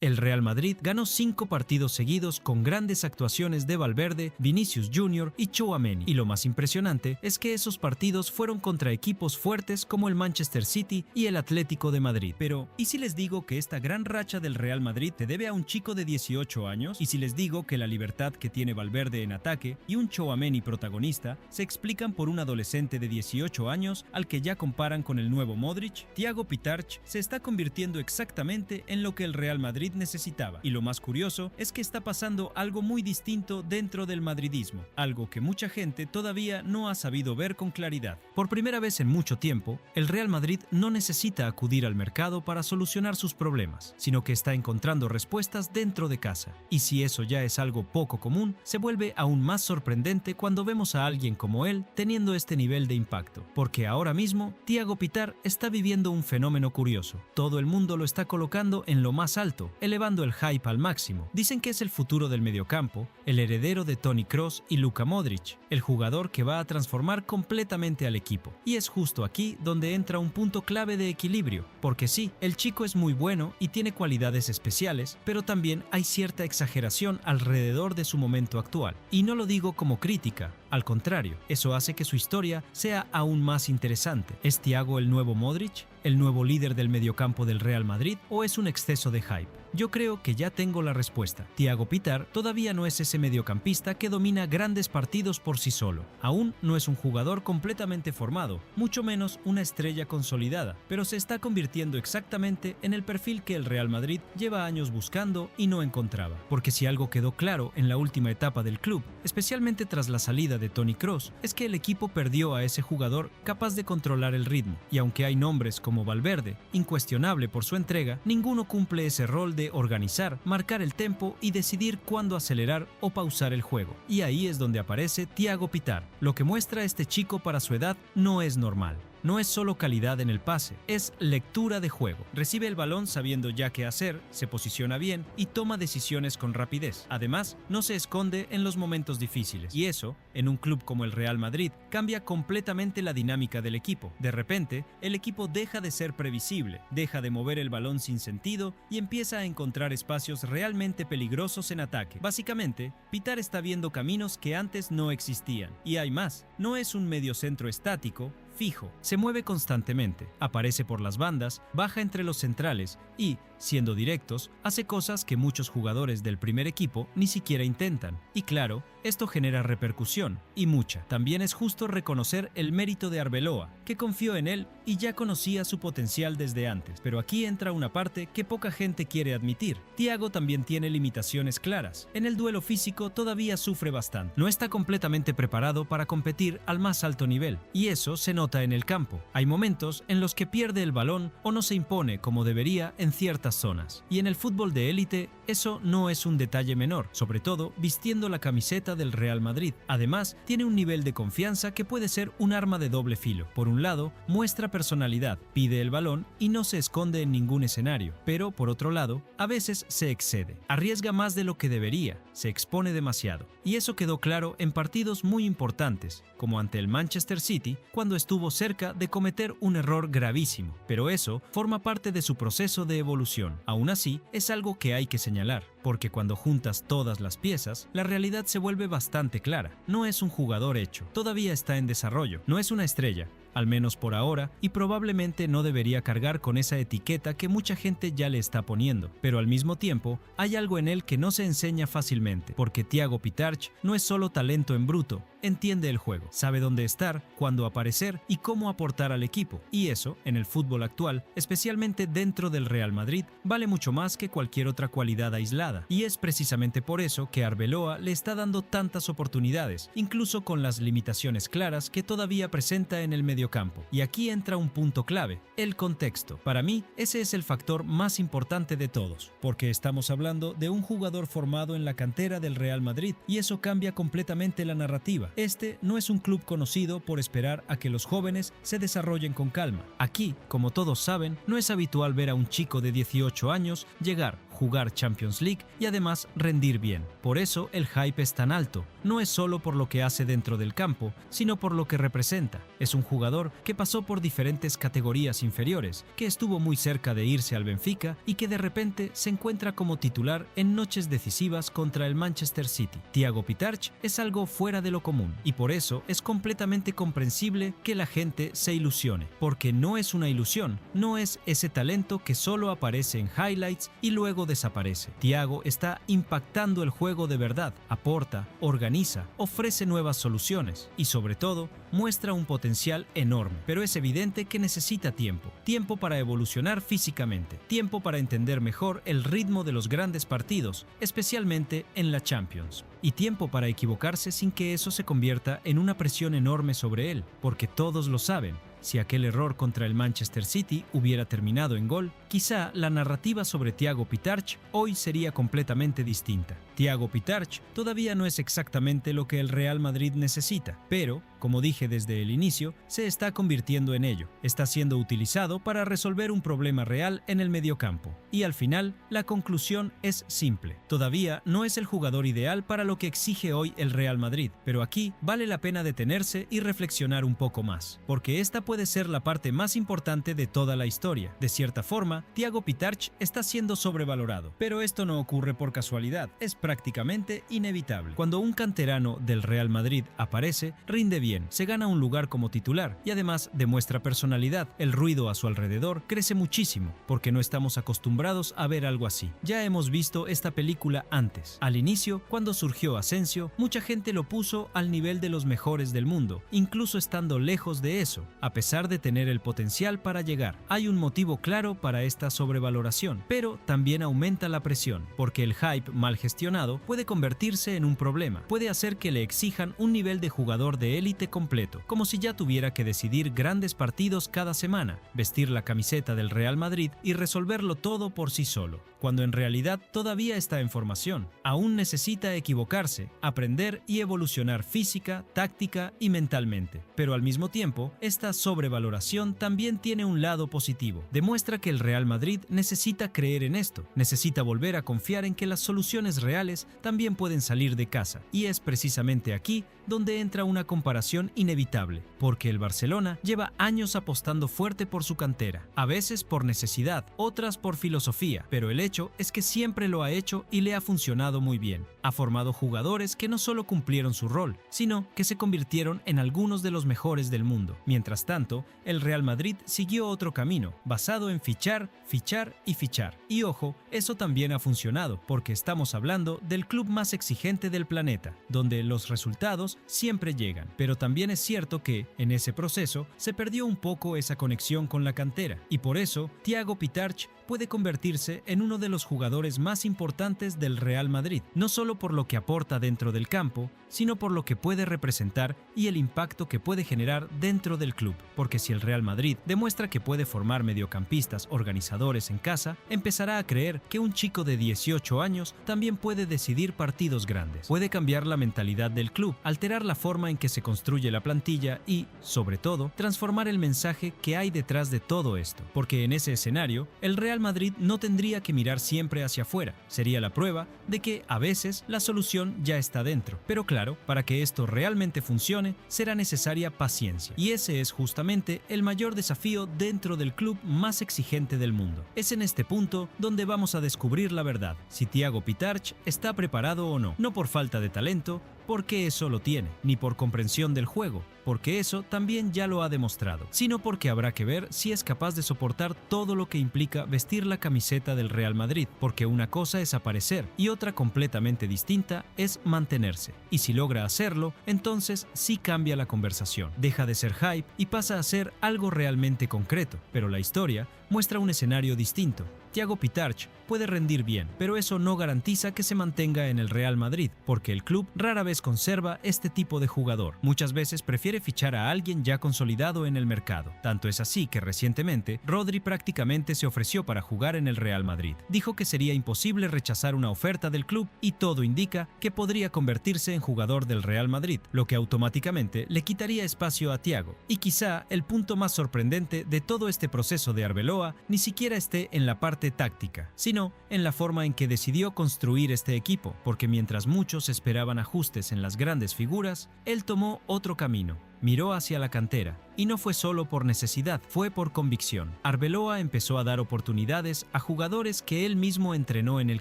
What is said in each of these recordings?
El Real Madrid ganó 5 partidos seguidos con grandes actuaciones de Valverde, Vinicius Jr. y Tchouaméni. Y lo más impresionante es que esos partidos fueron contra equipos fuertes como el Manchester City y el Atlético de Madrid. Pero, ¿y si les digo que esta gran racha del Real Madrid se debe a un chico de 18 años? ¿Y si les digo que la libertad que tiene Valverde en ataque y un Tchouaméni protagonista se explican por un adolescente de 18 años al que ya comparan con el nuevo Modric? Thiago Pitarch se está convirtiendo exactamente en lo que el Real Madrid necesitaba. Y lo más curioso es que está pasando algo muy distinto dentro del madridismo, algo que mucha gente todavía no ha sabido ver con claridad. Por primera vez en mucho tiempo, el Real Madrid no necesita acudir al mercado para solucionar sus problemas, sino que está encontrando respuestas dentro de casa. Y si eso ya es algo poco común, se vuelve aún más sorprendente cuando vemos a alguien como él teniendo este nivel de impacto, porque ahora mismo Thiago Pitar está viviendo un fenómeno curioso. Todo el mundo lo está colocando en lo más alto, elevando el hype al máximo. Dicen que es el futuro del mediocampo, el heredero de Toni Kroos y Luka Modric, el jugador que va a transformar completamente al equipo. Y es justo aquí donde entra un punto clave de equilibrio, porque sí, el chico es muy bueno y tiene cualidades especiales, pero también hay cierta exageración alrededor de su momento actual. Y no lo digo como crítica, al contrario, eso hace que su historia sea aún más interesante. ¿Es Thiago el nuevo Modric? ¿El nuevo líder del mediocampo del Real Madrid? ¿O es un exceso de hype? Yo creo que ya tengo la respuesta. Thiago Pitar todavía no es ese mediocampista que domina grandes partidos por sí solo. Aún no es un jugador completamente formado, mucho menos una estrella consolidada, pero se está convirtiendo exactamente en el perfil que el Real Madrid lleva años buscando y no encontraba. Porque si algo quedó claro en la última etapa del club, especialmente tras la salida de Toni Kroos, es que el equipo perdió a ese jugador capaz de controlar el ritmo. Y aunque hay nombres como Valverde, incuestionable por su entrega, ninguno cumple ese rol de organizar, marcar el tempo y decidir cuándo acelerar o pausar el juego. Y ahí es donde aparece Thiago Pitar. Lo que muestra este chico para su edad no es normal. No es solo calidad en el pase, es lectura de juego. Recibe el balón sabiendo ya qué hacer, se posiciona bien y toma decisiones con rapidez. Además, no se esconde en los momentos difíciles. Y eso, en un club como el Real Madrid, cambia completamente la dinámica del equipo. De repente, el equipo deja de ser previsible, deja de mover el balón sin sentido y empieza a encontrar espacios realmente peligrosos en ataque. Básicamente, Pitar está viendo caminos que antes no existían. Y hay más, no es un mediocentro estático, fijo, se mueve constantemente, aparece por las bandas, baja entre los centrales y, siendo directos, hace cosas que muchos jugadores del primer equipo ni siquiera intentan. Y claro, esto genera repercusión, y mucha. También es justo reconocer el mérito de Arbeloa, que confió en él y ya conocía su potencial desde antes. Pero aquí entra una parte que poca gente quiere admitir. Thiago también tiene limitaciones claras. En el duelo físico todavía sufre bastante. No está completamente preparado para competir al más alto nivel, y eso se nota en el campo. Hay momentos en los que pierde el balón o no se impone como debería en ciertas zonas. Y en el fútbol de élite, eso no es un detalle menor, sobre todo vistiendo la camiseta del Real Madrid. Además, tiene un nivel de confianza que puede ser un arma de doble filo. Por un lado, muestra personalidad, pide el balón y no se esconde en ningún escenario. Pero, por otro lado, a veces se excede. Arriesga más de lo que debería, se expone demasiado. Y eso quedó claro en partidos muy importantes, como ante el Manchester City, cuando estuvo cerca de cometer un error gravísimo. Pero eso forma parte de su proceso de evolución. Aún así, es algo que hay que señalar, porque cuando juntas todas las piezas, la realidad se vuelve bastante clara. No es un jugador hecho, todavía está en desarrollo, no es una estrella, al menos por ahora, y probablemente no debería cargar con esa etiqueta que mucha gente ya le está poniendo. Pero al mismo tiempo, hay algo en él que no se enseña fácilmente, porque Thiago Pitarch no es solo talento en bruto, entiende el juego, sabe dónde estar, cuándo aparecer y cómo aportar al equipo. Y eso, en el fútbol actual, especialmente dentro del Real Madrid, vale mucho más que cualquier otra cualidad aislada. Y es precisamente por eso que Arbeloa le está dando tantas oportunidades, incluso con las limitaciones claras que todavía presenta en el mediocampo. Y aquí entra un punto clave, el contexto. Para mí, ese es el factor más importante de todos, porque estamos hablando de un jugador formado en la cantera del Real Madrid, y eso cambia completamente la narrativa. Este no es un club conocido por esperar a que los jóvenes se desarrollen con calma. Aquí, como todos saben, no es habitual ver a un chico de 18 años llegar, jugar Champions League y además rendir bien. Por eso el hype es tan alto. No es solo por lo que hace dentro del campo, sino por lo que representa. Es un jugador que pasó por diferentes categorías inferiores, que estuvo muy cerca de irse al Benfica y que de repente se encuentra como titular en noches decisivas contra el Manchester City. Thiago Pitarch es algo fuera de lo común y por eso es completamente comprensible que la gente se ilusione, porque no es una ilusión, no es ese talento que solo aparece en highlights y luego desaparece. Thiago está impactando el juego de verdad, aporta, organiza, ofrece nuevas soluciones y sobre todo muestra un potencial enorme, pero es evidente que necesita tiempo para evolucionar físicamente, tiempo para entender mejor el ritmo de los grandes partidos, especialmente en la Champions, y tiempo para equivocarse sin que eso se convierta en una presión enorme sobre él, porque todos lo saben. Si aquel error contra el Manchester City hubiera terminado en gol, quizá la narrativa sobre Thiago Pitarch hoy sería completamente distinta. Thiago Pitarch todavía no es exactamente lo que el Real Madrid necesita, pero, como dije desde el inicio, se está convirtiendo en ello. Está siendo utilizado para resolver un problema real en el mediocampo. Y al final, la conclusión es simple. Todavía no es el jugador ideal para lo que exige hoy el Real Madrid, pero aquí vale la pena detenerse y reflexionar un poco más, porque esta puede ser la parte más importante de toda la historia. De cierta forma, Thiago Pitarch está siendo sobrevalorado, pero esto no ocurre por casualidad, es prácticamente inevitable. Cuando un canterano del Real Madrid aparece, rinde bien, se gana un lugar como titular y además demuestra personalidad. El ruido a su alrededor crece muchísimo, porque no estamos acostumbrados a ver algo así. Ya hemos visto esta película antes. Al inicio, cuando surgió Asensio, mucha gente lo puso al nivel de los mejores del mundo, incluso estando lejos de eso, a pesar de tener el potencial para llegar. Hay un motivo claro para esta sobrevaloración, pero también aumenta la presión, porque el hype mal gestionado puede convertirse en un problema, puede hacer que le exijan un nivel de jugador de élite completo, como si ya tuviera que decidir grandes partidos cada semana, vestir la camiseta del Real Madrid y resolverlo todo por sí solo, cuando en realidad todavía está en formación. Aún necesita equivocarse, aprender y evolucionar física, táctica y mentalmente. Pero al mismo tiempo, esta sobrevaloración también tiene un lado positivo. Demuestra que el Real Madrid necesita creer en esto, necesita volver a confiar en que las soluciones reales también pueden salir de casa. Y es precisamente aquí donde entra una comparación inevitable, porque el Barcelona lleva años apostando fuerte por su cantera, a veces por necesidad, otras por filosofía, pero el hecho es que siempre lo ha hecho y le ha funcionado muy bien. Ha formado jugadores que no solo cumplieron su rol, sino que se convirtieron en algunos de los mejores del mundo. Mientras tanto, el Real Madrid siguió otro camino, basado en fichar, fichar y fichar. Y ojo, eso también ha funcionado, porque estamos hablando del club más exigente del planeta, donde los resultados siempre llegan. Pero también es cierto que, en ese proceso, se perdió un poco esa conexión con la cantera, y por eso, Thiago Pitarch puede convertirse en uno de los jugadores más importantes del Real Madrid, no solo por lo que aporta dentro del campo, sino por lo que puede representar y el impacto que puede generar dentro del club. Porque si el Real Madrid demuestra que puede formar mediocampistas organizadores en casa, empezará a creer que un chico de 18 años también puede decidir partidos grandes. Puede cambiar la mentalidad del club, alterar la forma en que se construye la plantilla y, sobre todo, transformar el mensaje que hay detrás de todo esto. Porque en ese escenario, el Real Madrid no tendría que mirar siempre hacia afuera. Sería la prueba de que, a veces, la solución ya está dentro. Pero claro, para que esto realmente funcione, será necesaria paciencia. Y ese es justamente el mayor desafío dentro del club más exigente del mundo. Es en este punto donde vamos a descubrir la verdad, si Thiago Pitarch está preparado o no. No por falta de talento, porque eso lo tiene, ni por comprensión del juego, porque eso también ya lo ha demostrado, sino porque habrá que ver si es capaz de soportar todo lo que implica vestir la camiseta del Real Madrid, porque una cosa es aparecer y otra completamente distinta es mantenerse. Y si logra hacerlo, entonces sí cambia la conversación, deja de ser hype y pasa a ser algo realmente concreto, pero la historia muestra un escenario distinto. Thiago Pitarch puede rendir bien, pero eso no garantiza que se mantenga en el Real Madrid, porque el club rara vez conserva este tipo de jugador. Muchas veces prefiere fichar a alguien ya consolidado en el mercado. Tanto es así que recientemente Rodri prácticamente se ofreció para jugar en el Real Madrid. Dijo que sería imposible rechazar una oferta del club y todo indica que podría convertirse en jugador del Real Madrid, lo que automáticamente le quitaría espacio a Thiago. Y quizá el punto más sorprendente de todo este proceso de Arbeloa ni siquiera esté en la parte parte táctica, sino en la forma en que decidió construir este equipo, porque mientras muchos esperaban ajustes en las grandes figuras, él tomó otro camino. Miró hacia la cantera, y no fue solo por necesidad, fue por convicción. Arbeloa empezó a dar oportunidades a jugadores que él mismo entrenó en el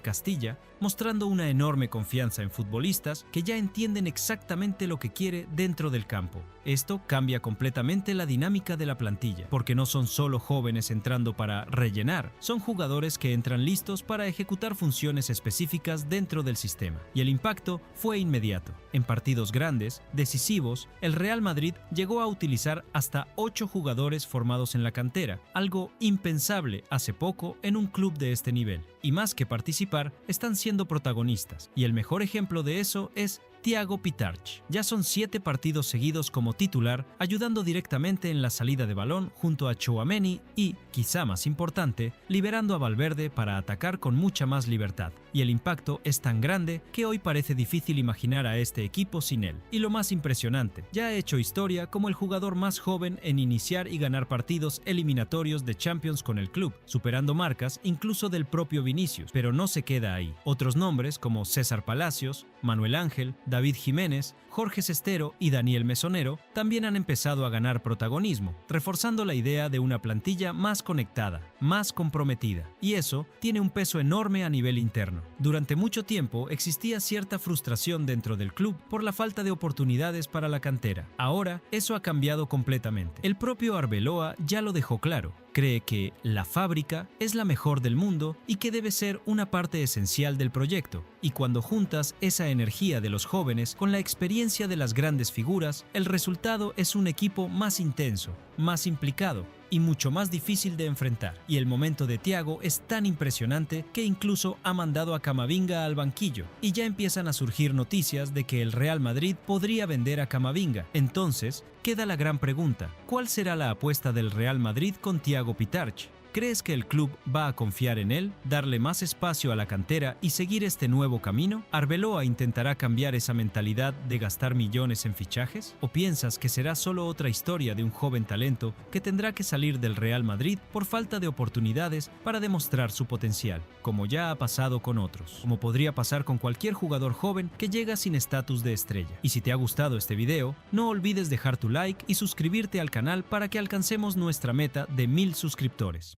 Castilla, mostrando una enorme confianza en futbolistas que ya entienden exactamente lo que quiere dentro del campo. Esto cambia completamente la dinámica de la plantilla, porque no son solo jóvenes entrando para rellenar, son jugadores que entran listos para ejecutar funciones específicas dentro del sistema. Y el impacto fue inmediato. En partidos grandes, decisivos, el Real Madrid llegó a utilizar hasta 8 jugadores formados en la cantera, algo impensable hace poco en un club de este nivel. Y más que participar, están siendo protagonistas. Y el mejor ejemplo de eso es Thiago Pitarch. Ya son 7 partidos seguidos como titular, ayudando directamente en la salida de balón junto a Tchouaméni y, quizá más importante, liberando a Valverde para atacar con mucha más libertad. Y el impacto es tan grande que hoy parece difícil imaginar a este equipo sin él. Y lo más impresionante, ya ha hecho historia como el jugador más joven en iniciar y ganar partidos eliminatorios de Champions con el club, superando marcas incluso del propio Vinicius, pero no se queda ahí. Otros nombres como César Palacios, Manuel Ángel, David Jiménez, Jorge Sestero y Daniel Mesonero también han empezado a ganar protagonismo, reforzando la idea de una plantilla más conectada, más comprometida. Y eso tiene un peso enorme a nivel interno. Durante mucho tiempo existía cierta frustración dentro del club por la falta de oportunidades para la cantera. Ahora eso ha cambiado completamente. El propio Arbeloa ya lo dejó claro. Cree que la fábrica es la mejor del mundo y que debe ser una parte esencial del proyecto. Y cuando juntas esa energía de los jóvenes con la experiencia de las grandes figuras, el resultado es un equipo más intenso, más implicado y mucho más difícil de enfrentar. Y el momento de Thiago es tan impresionante que incluso ha mandado a Camavinga al banquillo. Y ya empiezan a surgir noticias de que el Real Madrid podría vender a Camavinga. Entonces, queda la gran pregunta: ¿cuál será la apuesta del Real Madrid con Thiago Pitarch? ¿Crees que el club va a confiar en él, darle más espacio a la cantera y seguir este nuevo camino? ¿Arbeloa intentará cambiar esa mentalidad de gastar millones en fichajes? ¿O piensas que será solo otra historia de un joven talento que tendrá que salir del Real Madrid por falta de oportunidades para demostrar su potencial, como ya ha pasado con otros, como podría pasar con cualquier jugador joven que llega sin estatus de estrella? Y si te ha gustado este video, no olvides dejar tu like y suscribirte al canal para que alcancemos nuestra meta de 1000 suscriptores.